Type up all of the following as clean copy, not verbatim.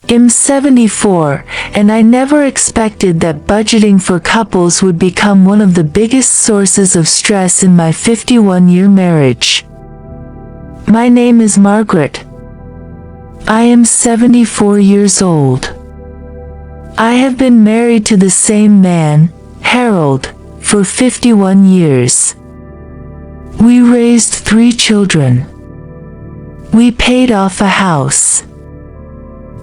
I'm 74, and I never expected that budgeting for couples would become one of the biggest sources of stress in my 51-year marriage. My name is Margaret. I am 74 years old. I have been married to the same man, Harold, for 51 years. We raised 3 children. We paid off a house.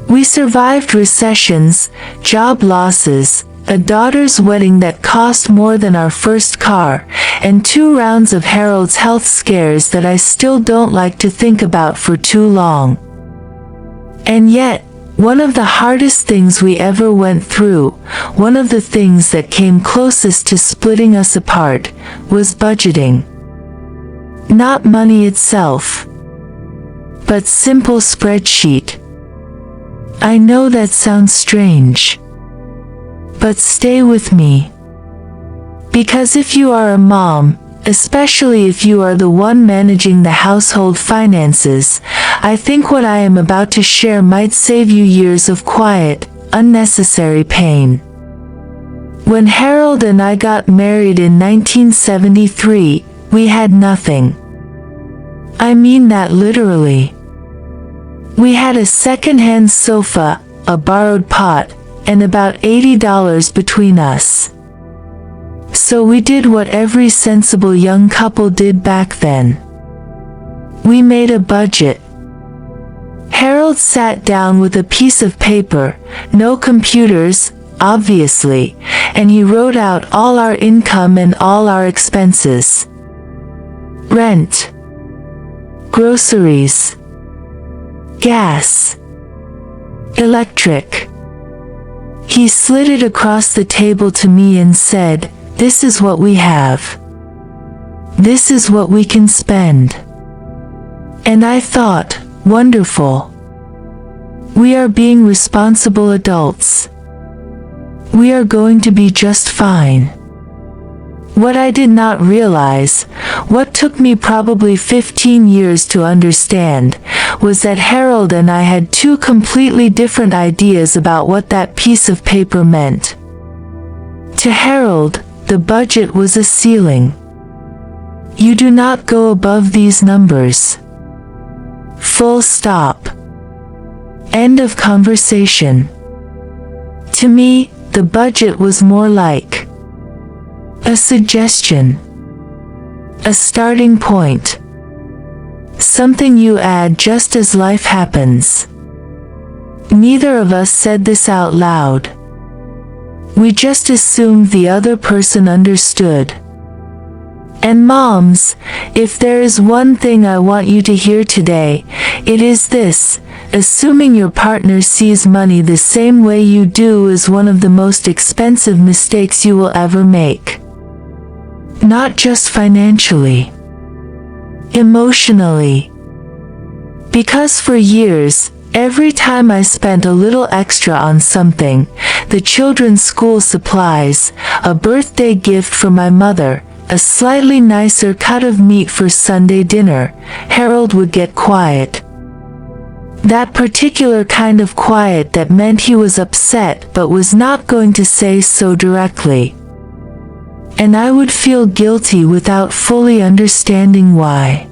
We survived recessions, job losses, a daughter's wedding that cost more than our first car, and 2 rounds of Harold's health scares that I still don't like to think about for too long. And yet, one of the hardest things we ever went through, one of the things that came closest to splitting us apart, was budgeting. Not money itself, but simple spreadsheet. I know that sounds strange, but stay with me. Because if you are a mom, especially if you are the one managing the household finances, I think what I am about to share might save you years of quiet, unnecessary pain. When Harold and I got married in 1973, we had nothing. I mean that literally. We had a second-hand sofa, a borrowed pot, and about $80 between us. So we did what every sensible young couple did back then. We made a budget. Harold sat down with a piece of paper, no computers, obviously, and he wrote out all our income and all our expenses. Rent, groceries, gas, electric. He slid it across the table to me and said, "This is what we have. This is what we can spend." And I thought, wonderful. We are being responsible adults. We are going to be just fine. What I did not realize, what took me probably 15 years to understand, was that Harold and I had 2 completely different ideas about what that piece of paper meant. To Harold, the budget was a ceiling. You do not go above these numbers. Full stop. End of conversation. To me, the budget was more like a suggestion, a starting point, something you add just as life happens. Neither of us said this out loud. We just assumed the other person understood. And moms, if there is one thing I want you to hear today, it is this: assuming your partner sees money the same way you do is one of the most expensive mistakes you will ever make. Not just financially, emotionally. Because for years, every time I spent a little extra on something, the children's school supplies, a birthday gift for my mother, a slightly nicer cut of meat for Sunday dinner, Harold would get quiet. That particular kind of quiet that meant he was upset but was not going to say so directly. And I would feel guilty without fully understanding why.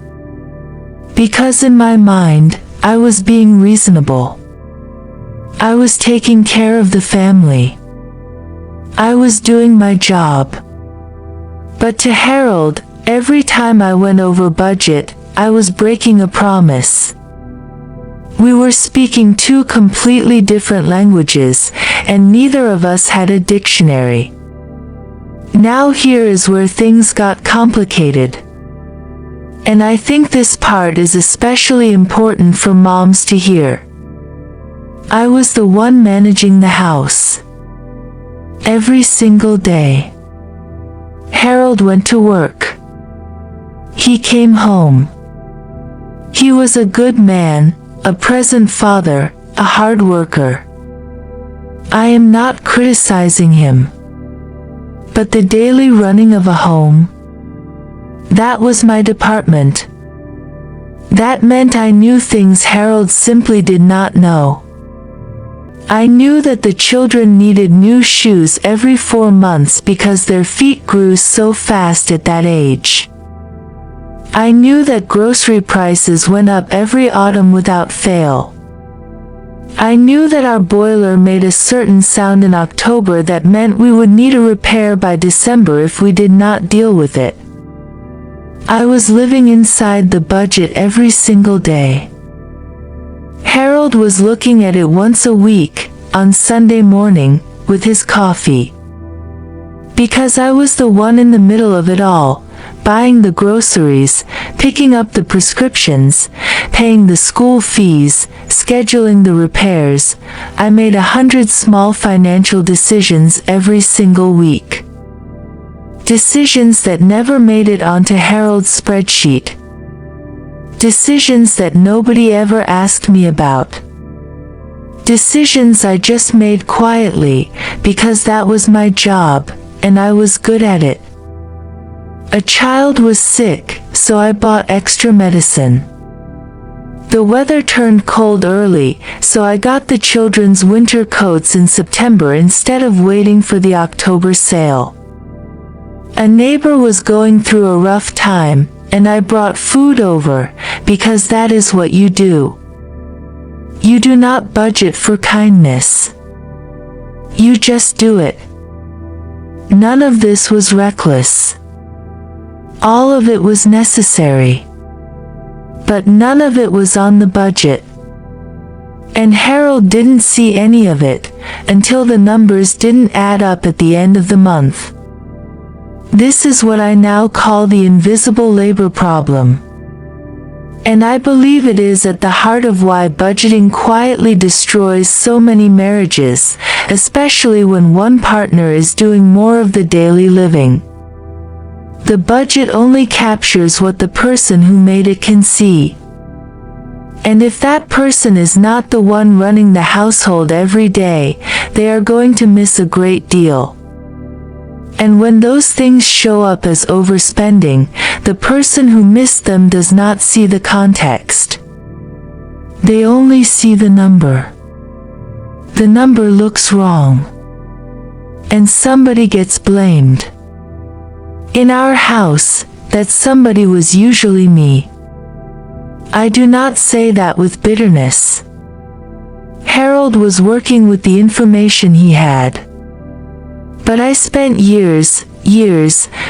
Because in my mind, I was being reasonable. I was taking care of the family. I was doing my job. But to Harold, every time I went over budget, I was breaking a promise. We were speaking 2 completely different languages, and neither of us had a dictionary. Now here is where things got complicated. And I think this part is especially important for moms to hear. I was the one managing the house. Every single day. Harold went to work. He came home. He was a good man, a present father, a hard worker. I am not criticizing him. But the daily running of a home, that was my department. That meant I knew things Harold simply did not know. I knew that the children needed new shoes every 4 months because their feet grew so fast at that age. I knew that grocery prices went up every autumn without fail. I knew that our boiler made a certain sound in October that meant we would need a repair by December if we did not deal with it. I was living inside the budget every single day. Harold was looking at it once a week, on Sunday morning, with his coffee. Because I was the one in the middle of it all, buying the groceries, picking up the prescriptions, paying the school fees, scheduling the repairs, I made 100 small financial decisions every single week. Decisions that never made it onto Harold's spreadsheet. Decisions that nobody ever asked me about. Decisions I just made quietly, because that was my job, and I was good at it. A child was sick, so I bought extra medicine. The weather turned cold early, so I got the children's winter coats in September instead of waiting for the October sale. A neighbor was going through a rough time, and I brought food over, because that is what you do. You do not budget for kindness. You just do it. None of this was reckless. All of it was necessary. But none of it was on the budget. And Harold didn't see any of it, until the numbers didn't add up at the end of the month. This is what I now call the invisible labor problem. And I believe it is at the heart of why budgeting quietly destroys so many marriages, especially when one partner is doing more of the daily living. The budget only captures what the person who made it can see. And if that person is not the one running the household every day, they are going to miss a great deal. And when those things show up as overspending, the person who missed them does not see the context. They only see the number. The number looks wrong. And somebody gets blamed. In our house, that somebody was usually me. I do not say that with bitterness. Harold was working with the information he had. But I spent years,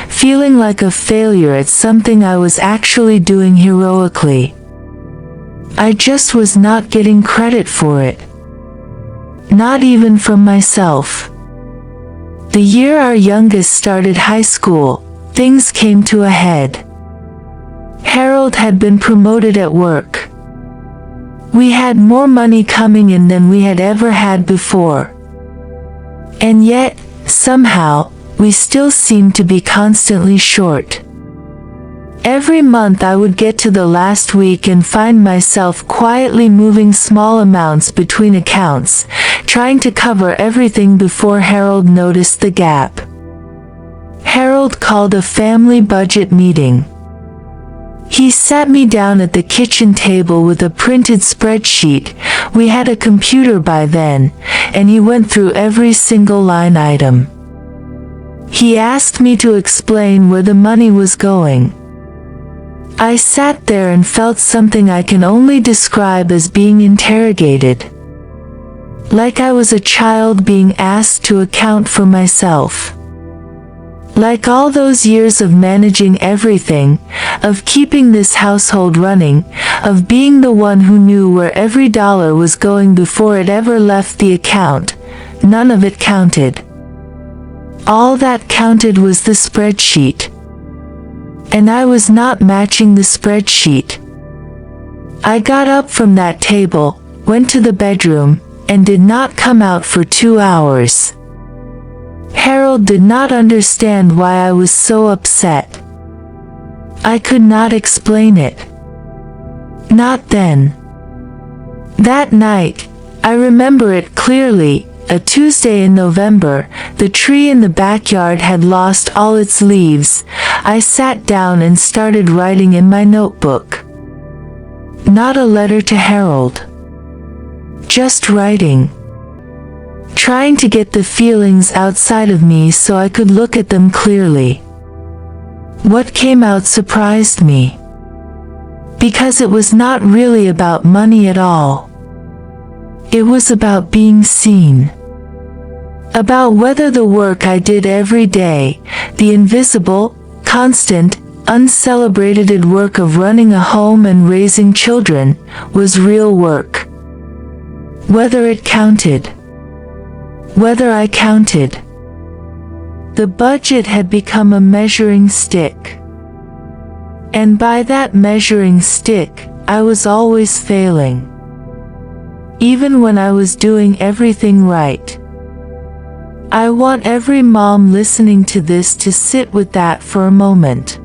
feeling like a failure at something I was actually doing heroically. I just was not getting credit for it. Not even from myself. The year our youngest started high school, things came to a head. Harold had been promoted at work. We had more money coming in than we had ever had before. And yet, somehow, we still seemed to be constantly short. Every month I would get to the last week and find myself quietly moving small amounts between accounts, trying to cover everything before Harold noticed the gap. Harold called a family budget meeting. He sat me down at the kitchen table with a printed spreadsheet, we had a computer by then, and he went through every single line item. He asked me to explain where the money was going. I sat there and felt something I can only describe as being interrogated. Like I was a child being asked to account for myself. Like all those years of managing everything, of keeping this household running, of being the one who knew where every dollar was going before it ever left the account, none of it counted. All that counted was the spreadsheet. And I was not matching the spreadsheet. I got up from that table, went to the bedroom, and did not come out for 2 hours. Harold did not understand why I was so upset. I could not explain it. Not then. That night, I remember it clearly, a Tuesday in November, the tree in the backyard had lost all its leaves. I sat down and started writing in my notebook. Not a letter to Harold. Just writing. trying to get the feelings outside of me so I could look at them clearly. What came out surprised me, because it was not really about money at all. It was about being seen. About whether the work I did every day, the invisible, constant, uncelebrated work of running a home and raising children, was real work. Whether it counted. Whether I counted. The budget had become a measuring stick. And by that measuring stick, I was always failing. Even when I was doing everything right. I want every mom listening to this to sit with that for a moment.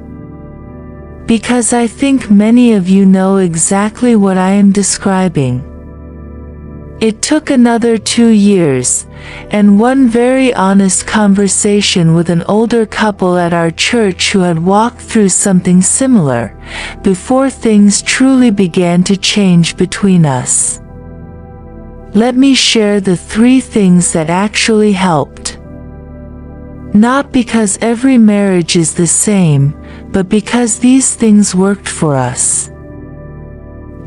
Because I think many of you know exactly what I am describing. It took another 2 years, and one very honest conversation with an older couple at our church who had walked through something similar, before things truly began to change between us. Let me share the 3 things that actually helped. Not because every marriage is the same, but because these things worked for us.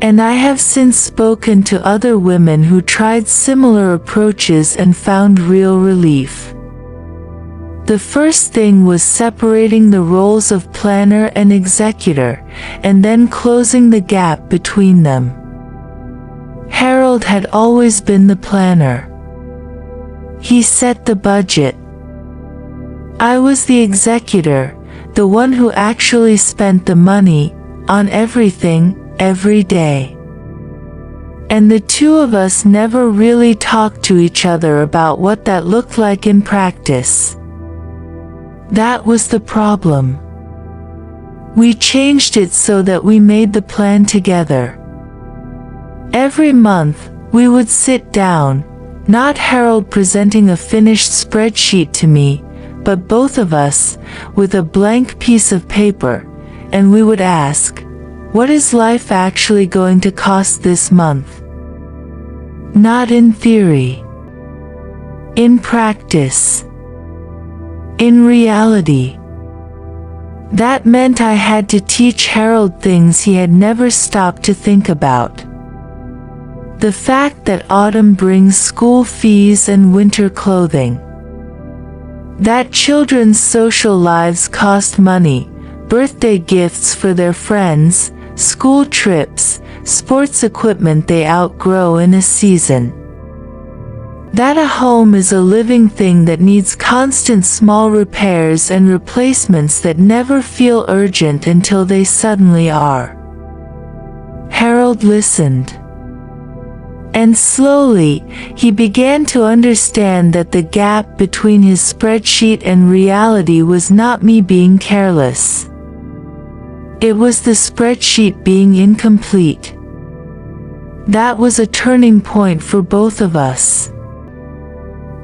And I have since spoken to other women who tried similar approaches and found real relief. The first thing was separating the roles of planner and executor, and then closing the gap between them. Harold had always been the planner. He set the budget. I was the executor, the one who actually spent the money on everything, every day. And the 2 of us never really talked to each other about what that looked like in practice. That was the problem. We changed it so that we made the plan together. Every month, we would sit down, not Harold presenting a finished spreadsheet to me, but both of us, with a blank piece of paper, and we would ask, what is life actually going to cost this month? Not in theory. In practice. In reality. That meant I had to teach Harold things he had never stopped to think about. The fact that autumn brings school fees and winter clothing. That children's social lives cost money, birthday gifts for their friends, school trips, sports equipment they outgrow in a season. That a home is a living thing that needs constant small repairs and replacements that never feel urgent until they suddenly are. Harold listened. And slowly, he began to understand that the gap between his spreadsheet and reality was not me being careless. It was the spreadsheet being incomplete. That was a turning point for both of us.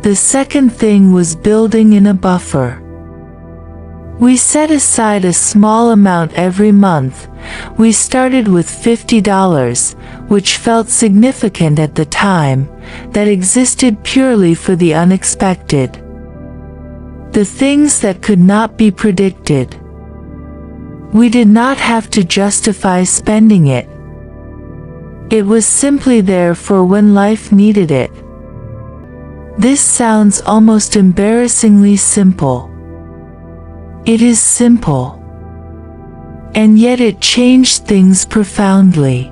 The second thing was building in a buffer. We set aside a small amount every month. We started with $50, which felt significant at the time, that existed purely for the unexpected. The things that could not be predicted. We did not have to justify spending it. It was simply there for when life needed it. This sounds almost embarrassingly simple. It is simple. And yet it changed things profoundly.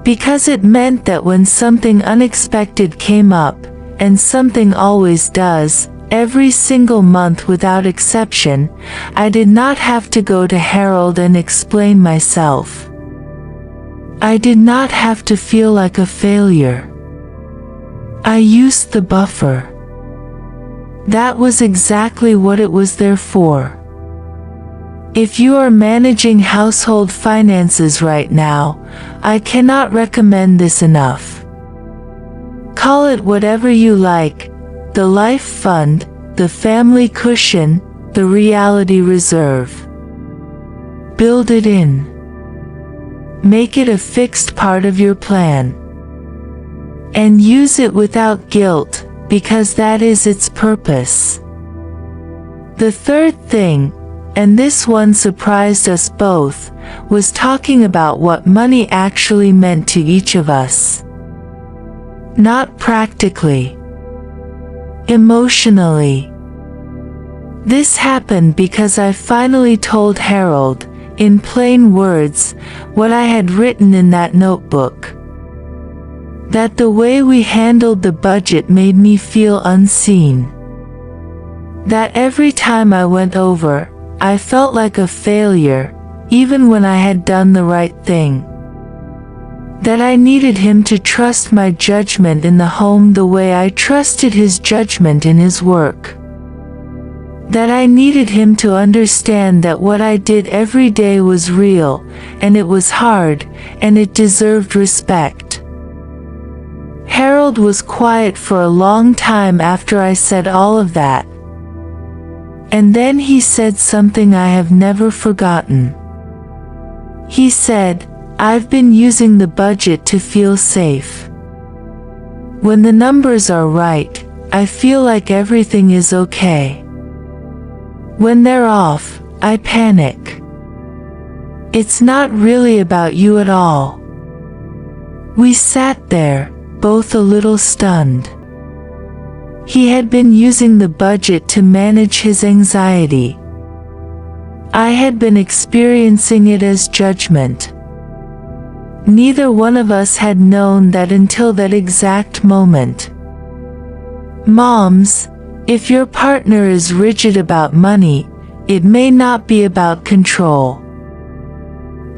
Because it meant that when something unexpected came up, and something always does, every single month without exception, I did not have to go to Harold and explain myself. I did not have to feel like a failure. I used the buffer. That was exactly what it was there for. If you are managing household finances right now, I cannot recommend this enough. Call it whatever you like, the life fund, the family cushion, the reality reserve. Build it in. Make it a fixed part of your plan. And use it without guilt, because that is its purpose. The third thing, and this one surprised us both, was talking about what money actually meant to each of us. Not practically. Emotionally. This happened because I finally told Harold, in plain words, what I had written in that notebook. That the way we handled the budget made me feel unseen. That every time I went over, I felt like a failure, even when I had done the right thing. That I needed him to trust my judgment in the home the way I trusted his judgment in his work. That I needed him to understand that what I did every day was real, and it was hard, and it deserved respect. Harold was quiet for a long time after I said all of that. And then he said something I have never forgotten. He said, "I've been using the budget to feel safe. When the numbers are right, I feel like everything is okay. When they're off, I panic. It's not really about you at all." We sat there, both a little stunned. He had been using the budget to manage his anxiety. I had been experiencing it as judgment. Neither one of us had known that until that exact moment. Moms, if your partner is rigid about money, it may not be about control.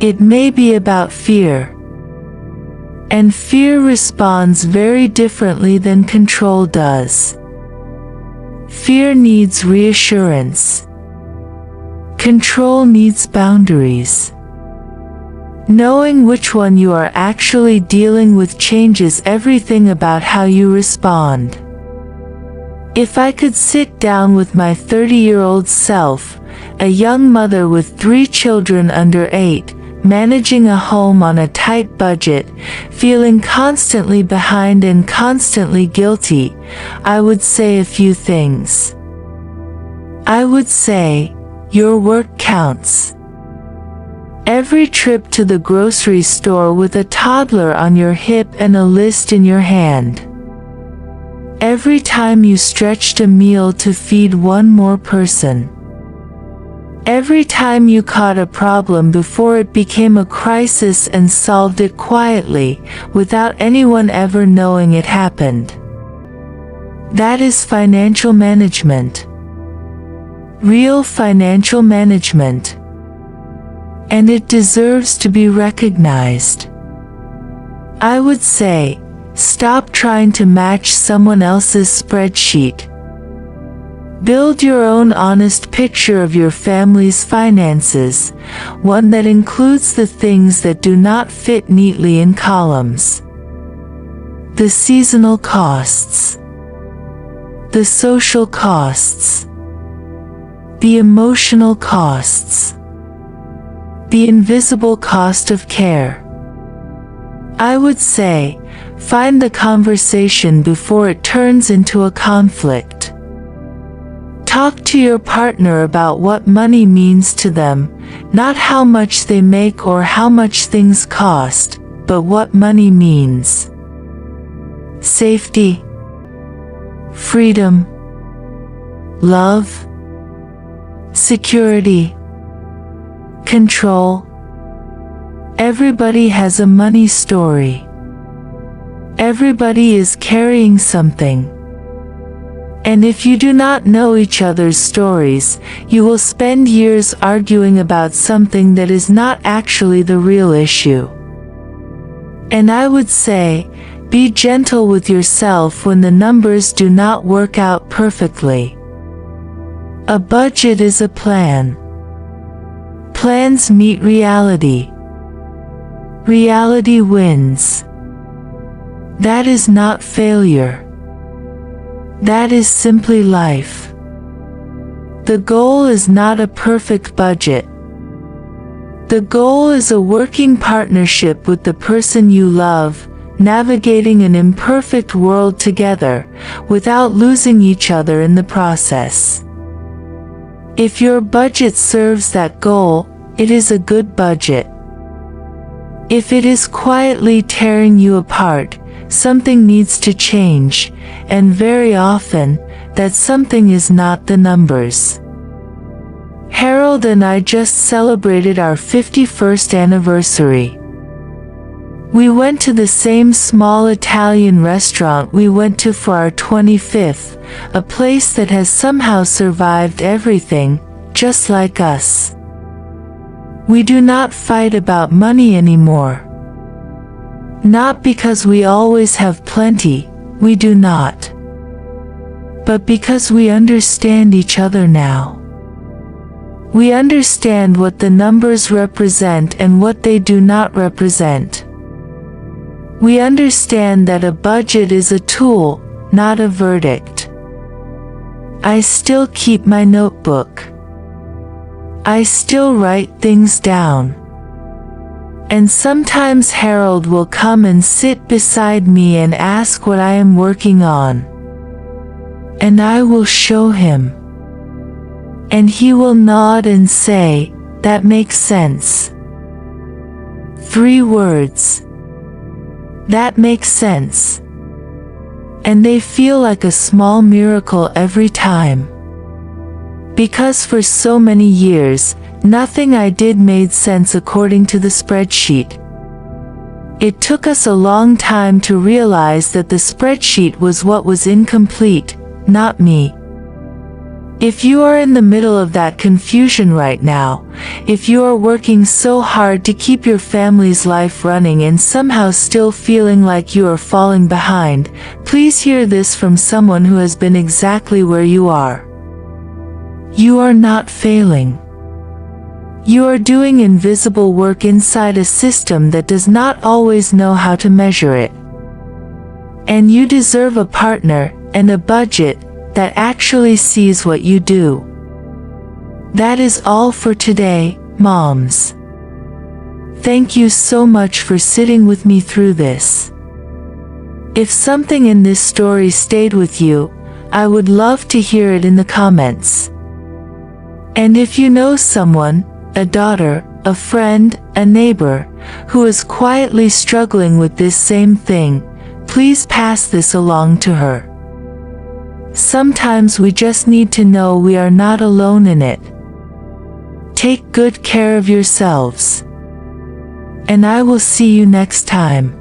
It may be about fear. And fear responds very differently than control does. Fear needs reassurance. Control needs boundaries. Knowing which one you are actually dealing with changes everything about how you respond. If I could sit down with my 30-year-old self, a young mother with 3 children under 8, managing a home on a tight budget, feeling constantly behind and constantly guilty, I would say a few things. I would say, your work counts. Every trip to the grocery store with a toddler on your hip and a list in your hand. Every time you stretched a meal to feed one more person. Every time you caught a problem before it became a crisis and solved it quietly, without anyone ever knowing it happened. That is financial management. Real financial management. And it deserves to be recognized. I would say, stop trying to match someone else's spreadsheet. Build your own honest picture of your family's finances, one that includes the things that do not fit neatly in columns. The seasonal costs. The social costs. The emotional costs. The invisible cost of care. I would say, find the conversation before it turns into a conflict. Talk to your partner about what money means to them, not how much they make or how much things cost, but what money means. Safety, freedom, love, security, control. Everybody has a money story. Everybody is carrying something. And if you do not know each other's stories, you will spend years arguing about something that is not actually the real issue. And I would say, be gentle with yourself when the numbers do not work out perfectly. A budget is a plan. Plans meet reality. Reality wins. That is not failure. That is simply life. The goal is not a perfect budget. The goal is a working partnership with the person you love, navigating an imperfect world together, without losing each other in the process. If your budget serves that goal, it is a good budget. If it is quietly tearing you apart, something needs to change, and very often, that something is not the numbers. Harold and I just celebrated our 51st anniversary. We went to the same small Italian restaurant we went to for our 25th, a place that has somehow survived everything, just like us. We do not fight about money anymore. Not because we always have plenty, we do not. But because we understand each other now. We understand what the numbers represent and what they do not represent. We understand that a budget is a tool, not a verdict. I still keep my notebook. I still write things down. And sometimes Harold will come and sit beside me and ask what I am working on. And I will show him. And he will nod and say, "That makes sense." 3 words. That makes sense. And they feel like a small miracle every time. Because for so many years, nothing I did made sense according to the spreadsheet. It took us a long time to realize that the spreadsheet was what was incomplete, not me. If you are in the middle of that confusion right now, if you are working so hard to keep your family's life running and somehow still feeling like you are falling behind, please hear this from someone who has been exactly where you are. You are not failing. You are doing invisible work inside a system that does not always know how to measure it. And you deserve a partner and a budget that actually sees what you do. That is all for today, moms. Thank you so much for sitting with me through this. If something in this story stayed with you, I would love to hear it in the comments. And if you know someone, a daughter, a friend, a neighbor, who is quietly struggling with this same thing, please pass this along to her. Sometimes we just need to know we are not alone in it. Take good care of yourselves. And I will see you next time.